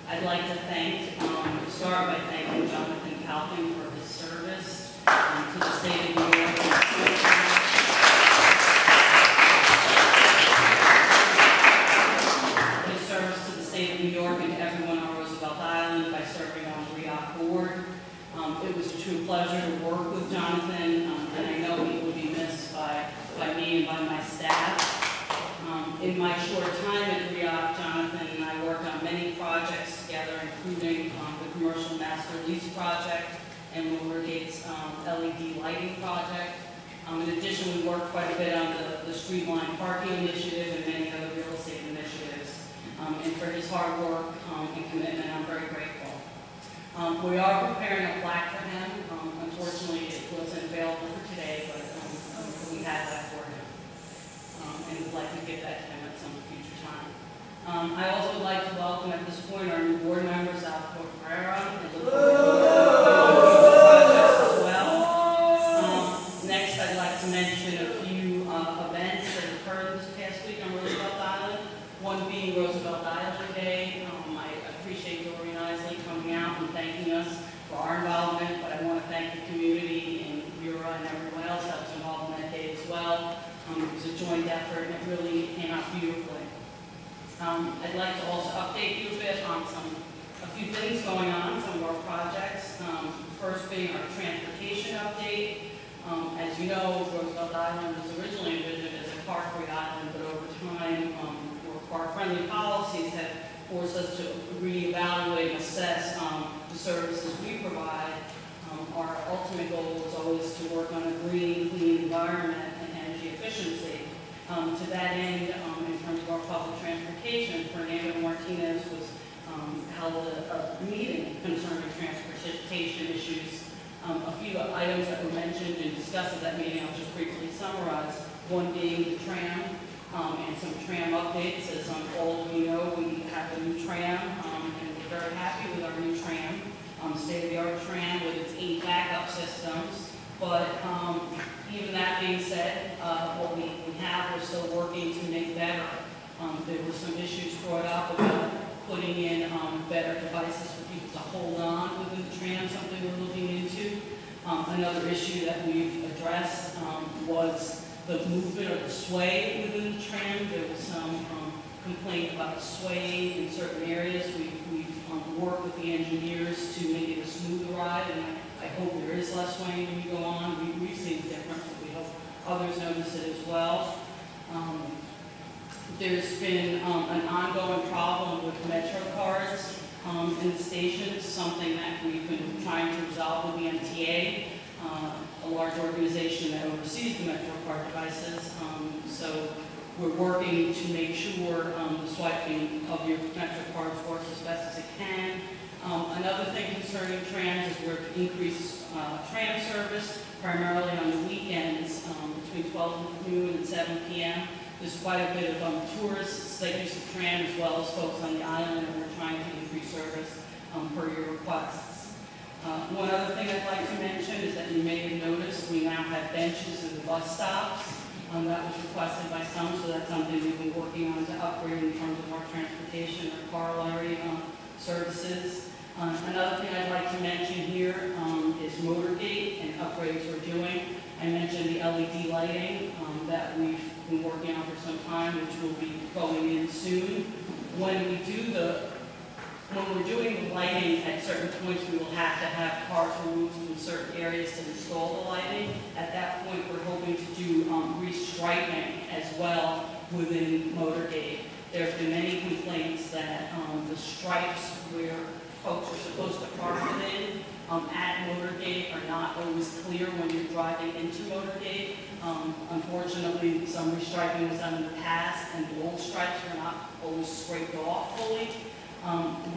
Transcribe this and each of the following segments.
I'd like to start by thanking Jonathan Calvin for his service to the state of New York. His service to the state of New York and to everyone on Roosevelt Island by serving on the Rioc board. It was a true pleasure to work with Jonathan, and I know he will be missed by me and by my staff. In my short time at Rioc, Jonathan and I worked on many projects together, including the Commercial Master Lease Project and Motorgate's LED lighting project. In addition, we worked quite a bit on the Streetline Parking Initiative and many other real estate initiatives. And for his hard work and commitment, I'm very grateful. We are preparing a plaque for him. Unfortunately, it wasn't available for today, but we have that for him. And we'd like to give that to him at some future time. I also would like to welcome at this point our new board members, Alfred Pereira, and look forward to projects as well. Next, I'd like to mention a few events that occurred this past week on Roosevelt Island. One being Roosevelt Island Day. I appreciate Dory Isley coming out and thanking us for our involvement, but I want to thank the community and Bureau and everyone else that was involved in that day as well. It was a joint effort and it really came out beautifully. I'd like to also update you a bit on a few things going on, some of our projects. First being our transportation update. As you know, Roosevelt Island was originally envisioned as a car-free island, but over time, car-friendly policies have forced us to reevaluate and assess the services we provide. Our ultimate goal is always to work on a green, clean environment and energy efficiency. To that end, in terms of our public transportation, Fernando Martinez held a meeting concerning transportation issues. A few items that were mentioned and discussed at that meeting, I'll just briefly summarize. One being the tram and some tram updates. As all of you know, we have a new tram, and we're very happy with our new tram. State-of-the-art tram with its 8 backup systems. But even that being said, what we have, we're still working to make better. There were some issues brought up about putting in better devices for people to hold on within the tram, something we're looking into. Another issue that we've addressed was the movement of the sway within the tram. There was some complaint about swaying in certain areas. We've worked with the engineers to make it a smoother ride, and I hope there is less swaying when you go on. We've seen it different, but we hope others notice it as well. There's been an ongoing problem with Metro cards in the stations, something that we've been trying to resolve with the MTA, a large organization that oversees the Metro card devices. So we're working to make sure the swiping of your Metro cards works as best as it can. Another thing concerning trams is we're to increase tram service, primarily on the weekends between 12 noon and 7 p.m. There's quite a bit of tourists that use the tram as well as folks on the island, and we're trying to increase service per your requests. One other thing I'd like to mention is that you may have noticed we now have benches in the bus stops. That was requested by some, so that's something we've been working on to upgrade in terms of our transportation or corollary services. Another thing I'd like to mention here is Motorgate and upgrades we're doing. I mentioned the LED lighting that we've been working on for some time, which will be going in soon. When we're doing the lighting at certain points, we will have to have cars removed from certain areas to install the lighting. At that point, we're hoping to do restriping as well within Motorgate. There have been many complaints that the stripes where folks are supposed to park within at Motorgate are not always clear when you're driving into Motorgate. Unfortunately, some restriping was done in the past, and the old stripes were not always scraped off fully.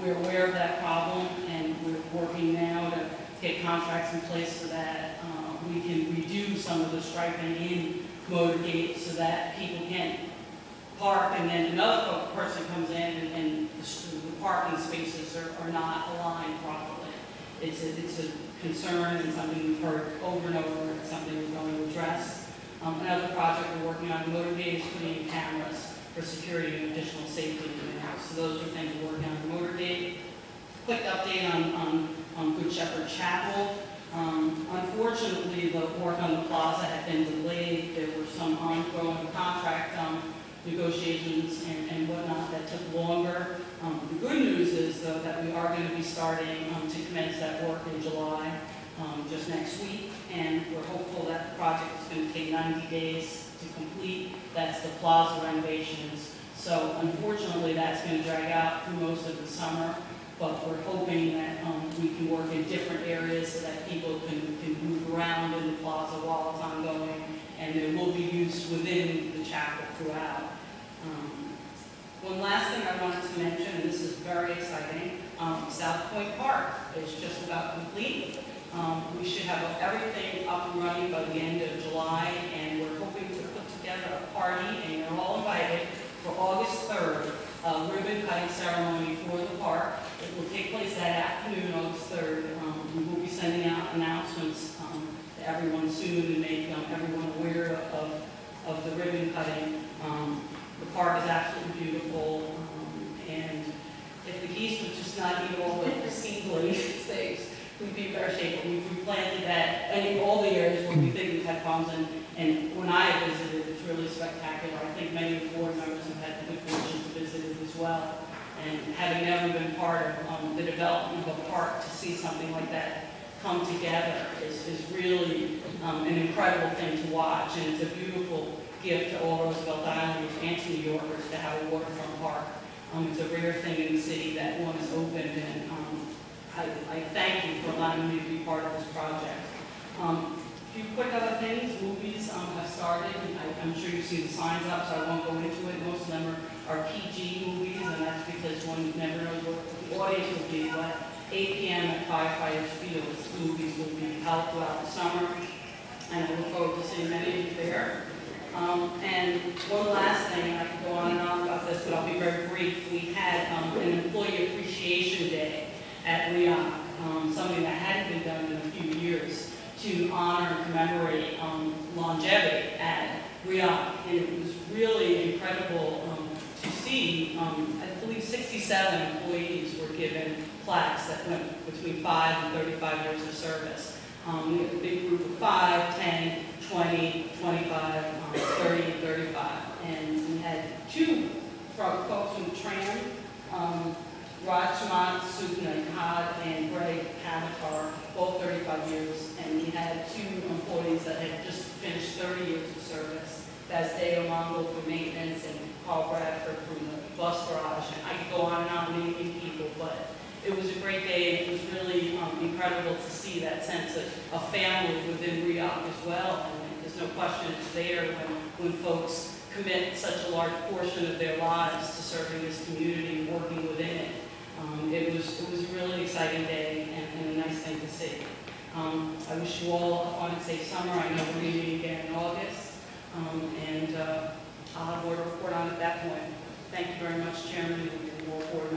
We're aware of that problem, and we're working now to get contracts in place so that we can redo some of the striping in Motorgate so that people can park, and then another person comes in and the parking spaces are not aligned properly. It's a concern and something we've heard over and over, and something we're going to address. Another project we're working on in Motorgate is putting in cameras for security and additional safety in the house. So those are things we're working on in Motorgate. on Good Shepherd Chapel. Unfortunately, the work on the plaza had been delayed. There were some ongoing contract negotiations and whatnot that took longer. The good news is, though, that we are going to be starting to commence that work in July, just next week, and we're hopeful that the project is going to take 90 days to complete. That's the plaza renovations. So unfortunately, that's going to drag out through most of the summer, but we're hoping that we can work in different areas so that people can move around in the plaza while it's ongoing, and there will be use within the chapel throughout. One last thing I wanted to mention, and this is very exciting, South Point Park is just about complete. We should have everything up and running by the end of July, and we're hoping to put together a party, and you're all invited, for August 3rd, a ribbon cutting ceremony for the park. It will take place that afternoon, August 3rd. We will be sending out announcements to everyone soon to make everyone aware of the ribbon cutting. The park is absolutely beautiful, and if the geese would just not eat all the seedling things, we'd be in better shape. But we've replanted that in all the areas where we think we've had problems, and when I visited, it's really spectacular. I think many of the board members have had the good fortune to visit it as well. And having never been part of the development of a park, to see something like that come together is really an incredible thing to watch, and it's a beautiful gift to all Roosevelt Islanders and to New Yorkers to have a waterfront park. It's a rare thing in the city that one is opened, and I thank you for allowing me to be part of this project. A few quick other things. Movies have started. I'm sure you see the signs up, so I won't go into it. Most of them are PG movies, and that's because one never knows what the audience will be. But 8 p.m. at Firefighters Field, movies will be held throughout the summer, and I look forward to seeing many of you there. And one last thing, I could go on and on about this, but I'll be very brief. We had an Employee Appreciation Day at Rioc, something that hadn't been done in a few years, to honor and commemorate longevity at Rioc. And it was really incredible to see, I believe 67 employees were given plaques that went between 5 and 35 years of service. We had a big group of 5, 10, 20, 25, 30, and 35. And we had 2 folks from the tram, Rajmat Sukna and Greg Cavatar, both 35 years. And we had 2 employees that had just finished 30 years of service. That's Dale Mongo for maintenance and Carl Bradford from the bus garage. And I could go on and on naming people, but it was a great day, and it was really incredible to see that sense of family within Rioc as well. And there's no question it's there when folks commit such a large portion of their lives to serving this community and working within it. It was a really exciting day and a nice thing to see. I wish you all a fun and safe summer. I know we're meeting again in August, and I'll have more to report on at that point. Thank you very much, Chairman, and board members.